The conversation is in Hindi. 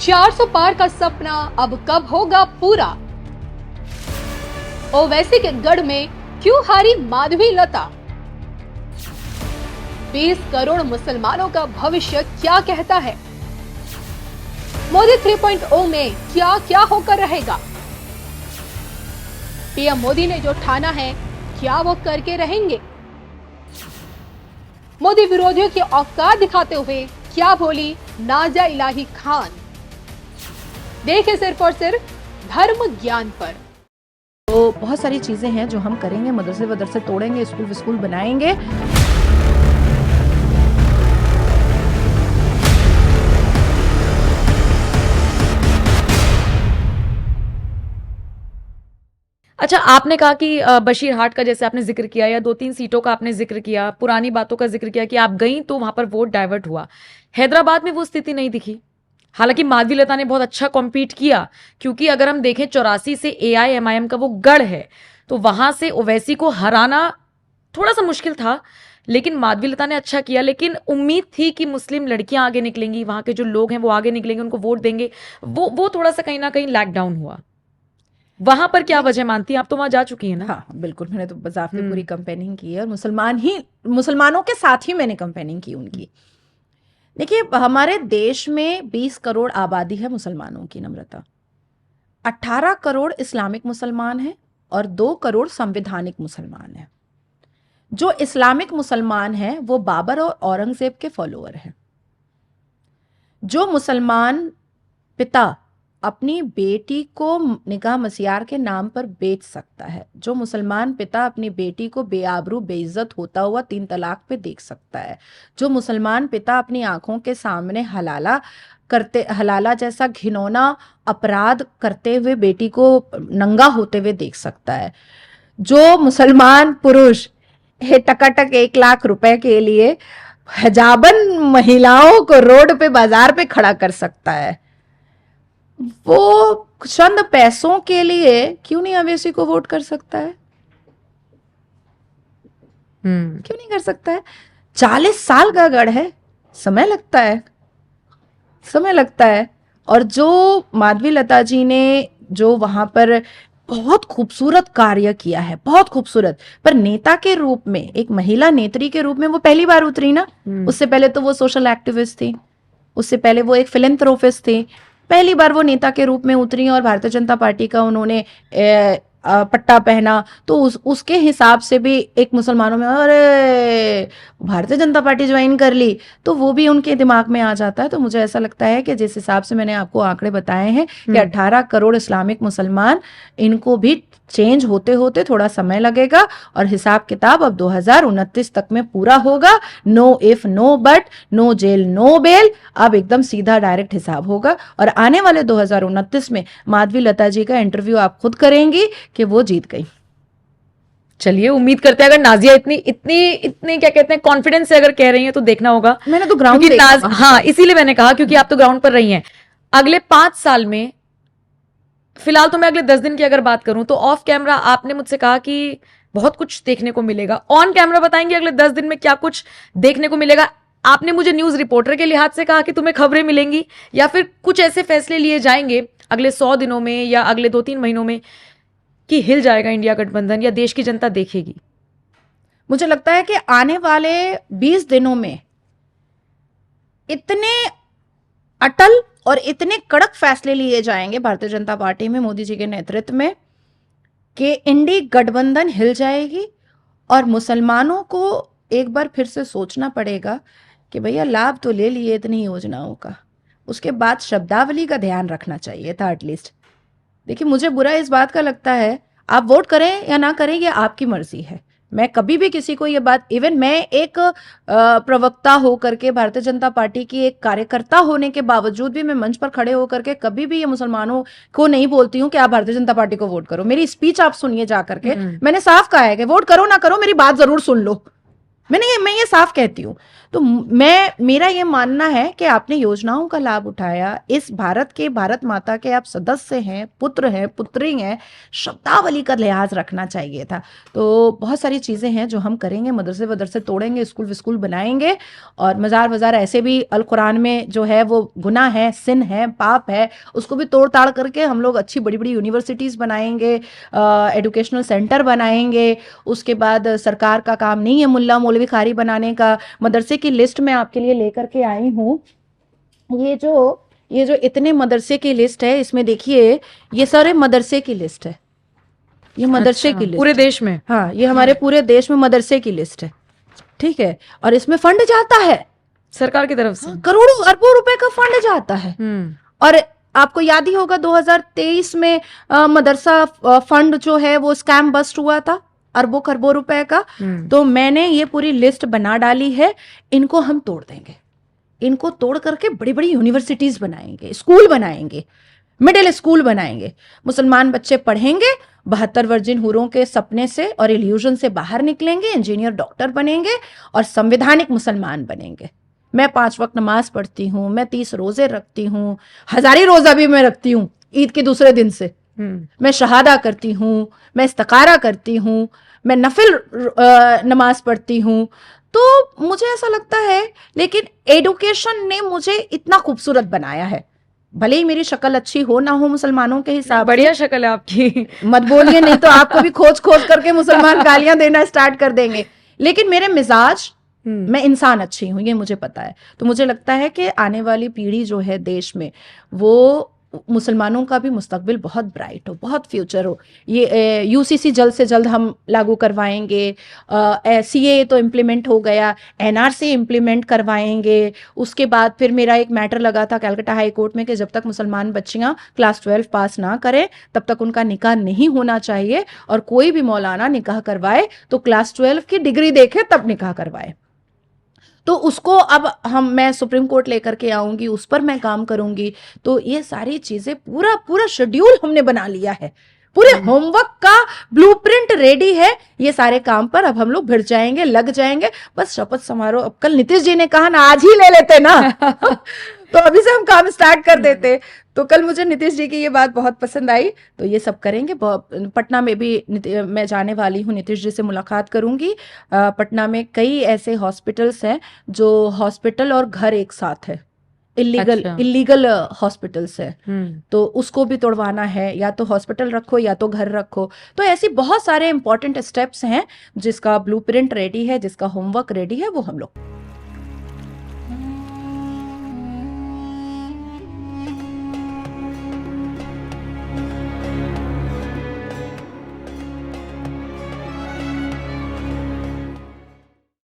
400 पार का सपना अब कब होगा पूरा? ओवैसी के गढ़ में क्यों हारी माधवी लता? 20 करोड़ मुसलमानों का भविष्य क्या कहता है? मोदी 3.0 में क्या क्या होकर रहेगा? पीएम मोदी ने जो ठाना है क्या वो करके रहेंगे? मोदी विरोधियों की औकात दिखाते हुए क्या बोली नाजा इलाही खान? देखे सिर्फ और सिर्फ धर्म ज्ञान पर। तो बहुत सारी चीजें हैं जो हम करेंगे, मदरसे वदरसे तोड़ेंगे, स्कूल विस्कूल बनाएंगे। अच्छा, आपने कहा कि बशीरहाट का जैसे आपने जिक्र किया या 2-3 सीटों का आपने जिक्र किया, पुरानी बातों का जिक्र किया कि आप गई तो वहां पर वोट डाइवर्ट हुआ। हैदराबाद में वो स्थिति नहीं दिखी। हालांकि माधवी लता ने बहुत अच्छा कॉम्पीट किया, क्योंकि अगर हम देखें 84 से AIMIM का वो गढ़ है, तो वहां से ओवैसी को हराना थोड़ा सा मुश्किल था, लेकिन माधवी लता ने अच्छा किया। लेकिन उम्मीद थी कि मुस्लिम लड़कियां आगे निकलेंगी, वहां के जो लोग हैं वो आगे निकलेंगे, उनको वोट देंगे। वो थोड़ा सा कहीं ना कहीं लैक डाउन हुआ। वहां पर क्या वजह मानती हैं आप? तो वहां जा चुकी हैं ना? हाँ बिल्कुल, मैंने तो बाज़ाब्ते पूरी कैंपेनिंग की है और मुसलमानों के साथ ही मैंने कैंपेनिंग की उनकी। देखिए, हमारे देश में 20 करोड़ आबादी है मुसलमानों की, नम्रता। 18 करोड़ इस्लामिक मुसलमान हैं और 2 करोड़ संवैधानिक मुसलमान हैं। जो इस्लामिक मुसलमान हैं वो बाबर और औरंगजेब के फॉलोअर हैं। जो मुसलमान पिता अपनी बेटी को निकाह मसियार के नाम पर बेच सकता है, जो मुसलमान पिता अपनी बेटी को बेआबरू बेइज्जत होता हुआ 3 तलाक पे देख सकता है, जो मुसलमान पिता अपनी आंखों के सामने हलाला जैसा घिनौना अपराध करते हुए बेटी को नंगा होते हुए देख सकता है, जो मुसलमान पुरुष टकाटक 1 लाख रुपए के लिए हिजाबन महिलाओं को रोड पे बाजार पे खड़ा कर सकता है, वो चंद पैसों के लिए क्यों नहीं ओवैसी को वोट कर सकता है? क्यों नहीं कर सकता है? 40 साल का गढ़ है, समय लगता है। और जो माधवी लता जी ने जो वहां पर बहुत खूबसूरत कार्य किया है, बहुत खूबसूरत, पर नेता के रूप में, एक महिला नेत्री के रूप में वो पहली बार उतरी ना। उससे पहले तो वो सोशल एक्टिविस्ट थी, उससे पहले वो एक फिलैंथ्रोपिस्ट थी। पहली बार वो नेता के रूप में उतरी और भारतीय जनता पार्टी का उन्होंने पट्टा पहना, तो उसके हिसाब से भी एक मुसलमानों में अरे भारतीय जनता पार्टी ज्वाइन कर ली, तो वो भी उनके दिमाग में आ जाता है। तो मुझे ऐसा लगता है कि जिस हिसाब से मैंने आपको आंकड़े बताए हैं कि 18 करोड़ इस्लामिक मुसलमान, इनको भी चेंज होते होते थोड़ा समय लगेगा और हिसाब किताब अब 2029 तक में पूरा होगा। No if no but, no jail no bail, अब एकदम सीधा डायरेक्ट हिसाब होगा। और आने वाले 2029 में माधवी लता जी का इंटरव्यू आप खुद करेंगी कि वो जीत गई। चलिए, उम्मीद करते हैं। अगर नाजिया इतनी क्या कहते हैं कॉन्फिडेंस से अगर कह रही हैं तो देखना होगा। मैंने तो ग्राउंड देखा। हाँ, इसीलिए मैंने कहा, क्योंकि आप तो ग्राउंड पर रही हैं। अगले 5 साल में, फिलहाल तो मैं अगले 10 दिन की अगर बात करूं तो ऑफ कैमरा आपने मुझसे कहा कि बहुत कुछ देखने को मिलेगा। ऑन कैमरा बताएंगे अगले 10 दिन में क्या कुछ देखने को मिलेगा? आपने मुझे न्यूज रिपोर्टर के लिहाज से कहा कि तुम्हें खबरें मिलेंगी, या फिर कुछ ऐसे फैसले लिए जाएंगे अगले 100 दिनों में या अगले 2-3 महीनों में कि हिल जाएगा इंडिया गठबंधन, या देश की जनता देखेगी? मुझे लगता है कि आने वाले 20 दिनों में इतने अटल और इतने कड़क फैसले लिए जाएंगे भारतीय जनता पार्टी में मोदी जी के नेतृत्व में कि इंडी गठबंधन हिल जाएगी और मुसलमानों को एक बार फिर से सोचना पड़ेगा कि भैया लाभ तो ले लिए इतनी योजनाओं का, उसके बाद शब्दावली का ध्यान रखना चाहिए था एटलीस्ट। देखिए, मुझे बुरा इस बात का लगता है, आप वोट करें या ना करें ये आपकी मर्जी है। मैं कभी भी किसी को ये बात, इवन मैं एक प्रवक्ता हो करके, भारतीय जनता पार्टी की एक कार्यकर्ता होने के बावजूद भी मैं मंच पर खड़े होकर के कभी भी ये मुसलमानों को नहीं बोलती हूँ कि आप भारतीय जनता पार्टी को वोट करो। मेरी स्पीच आप सुनिए जा करके, मैंने साफ कहा है कि वोट करो ना करो, मेरी बात जरूर सुन लो। मैं ये साफ कहती हूँ। तो मेरा ये मानना है कि आपने योजनाओं का लाभ उठाया, इस भारत माता के आप सदस्य हैं, पुत्र हैं, पुत्री हैं, शब्दावली का लिहाज रखना चाहिए था। तो बहुत सारी चीज़ें हैं जो हम करेंगे, मदरसे वदरसे तोड़ेंगे, स्कूल विस्कूल बनाएंगे, और मज़ार वज़ार ऐसे भी अल कुरान में जो है वो गुनाह है, सिन है, पाप है, उसको भी तोड़ ताड़ करके हम लोग अच्छी बड़ी बड़ी यूनिवर्सिटीज़ बनाएंगे, एजुकेशनल सेंटर बनाएंगे। उसके बाद सरकार का काम नहीं है मुल्ला मौलवी खारी बनाने का। मदरसे की लिस्ट मैं आपके लिए लेकर के आई हूँ। ये जो इतने मदरसे की लिस्ट है, इसमें देखिए ये सारे मदरसे की लिस्ट है, ये मदरसे अच्छा, की लिस्ट पूरे है। देश में? हाँ, ये हमारे पूरे देश में मदरसे की लिस्ट है, ठीक है। और इसमें फंड जाता है, सरकार की तरफ से करोड़ों अरबों रुपए का फंड जाता है। और आपको याद ही होगा 2023 में मदरसा फंड जो है वो स्कैम बस्ट हुआ था, अरबों खरबों रुपए का। तो मैंने ये पूरी लिस्ट बना डाली है, इनको हम तोड़ देंगे, इनको तोड़ करके बड़ी बड़ी यूनिवर्सिटीज बनाएंगे, स्कूल बनाएंगे, मिडिल स्कूल बनाएंगे, मुसलमान बच्चे पढ़ेंगे, 72 वर्जिन हुरों के सपने से और इल्यूजन से बाहर निकलेंगे, इंजीनियर डॉक्टर बनेंगे और संवैधानिक मुसलमान बनेंगे। मैं 5 वक्त नमाज पढ़ती हूँ, मैं 30 रोजे रखती हूँ, हजारी रोजा भी मैं रखती हूँ ईद के दूसरे दिन से। मैं शहादा करती हूँ, मैं इस्तखारा करती हूँ, मैं नफिल नमाज पढ़ती हूँ। तो मुझे ऐसा लगता है, लेकिन एडुकेशन ने मुझे इतना खूबसूरत बनाया है, भले ही मेरी शक्ल अच्छी हो ना हो मुसलमानों के हिसाब से। बढ़िया शक्ल है आपकी। मत बोलिए, नहीं तो आपको भी खोज खोज करके मुसलमान गालियां देना स्टार्ट कर देंगे। लेकिन मेरे मिजाज, मैं इंसान अच्छी हूँ, ये मुझे पता है। तो मुझे लगता है कि आने वाली पीढ़ी जो है देश में, वो मुसलमानों का भी मुस्तकबिल बहुत ब्राइट हो, बहुत फ्यूचर हो। ये यूसीसी जल्द से जल्द हम लागू करवाएंगे, सीए तो इम्प्लीमेंट हो गया, एनआरसी इम्प्लीमेंट करवाएंगे। उसके बाद फिर मेरा एक मैटर लगा था कलकत्ता हाई कोर्ट में कि जब तक मुसलमान बच्चियां क्लास 12 पास ना करें तब तक उनका निकाह नहीं होना चाहिए, और कोई भी मौलाना निकाह करवाए तो क्लास 12 की डिग्री देखे तब निकाह करवाए। तो उसको अब मैं सुप्रीम कोर्ट लेकर के आऊंगी, उस पर मैं काम करूंगी। तो ये सारी चीजें पूरा शेड्यूल हमने बना लिया है, पूरे होमवर्क का ब्लूप्रिंट रेडी है। ये सारे काम पर अब हम लोग भिड़ जाएंगे, लग जाएंगे। बस शपथ समारोह, अब कल नीतीश जी ने कहा ना, आज ही ले लेते ना तो अभी से हम काम स्टार्ट कर देते। तो कल मुझे नीतीश जी की ये बात बहुत पसंद आई, तो ये सब करेंगे। पटना में भी मैं जाने वाली हूँ, नीतीश जी से मुलाकात करूंगी। पटना में कई ऐसे हॉस्पिटल्स हैं जो हॉस्पिटल और घर एक साथ है, इलीगल हॉस्पिटल्स है, तो उसको भी तोड़वाना है। या तो हॉस्पिटल रखो या तो घर रखो। तो ऐसी बहुत सारे इंपॉर्टेंट स्टेप्स हैं जिसका ब्लूप्रिंट रेडी है, जिसका होमवर्क रेडी है, वो हम लोग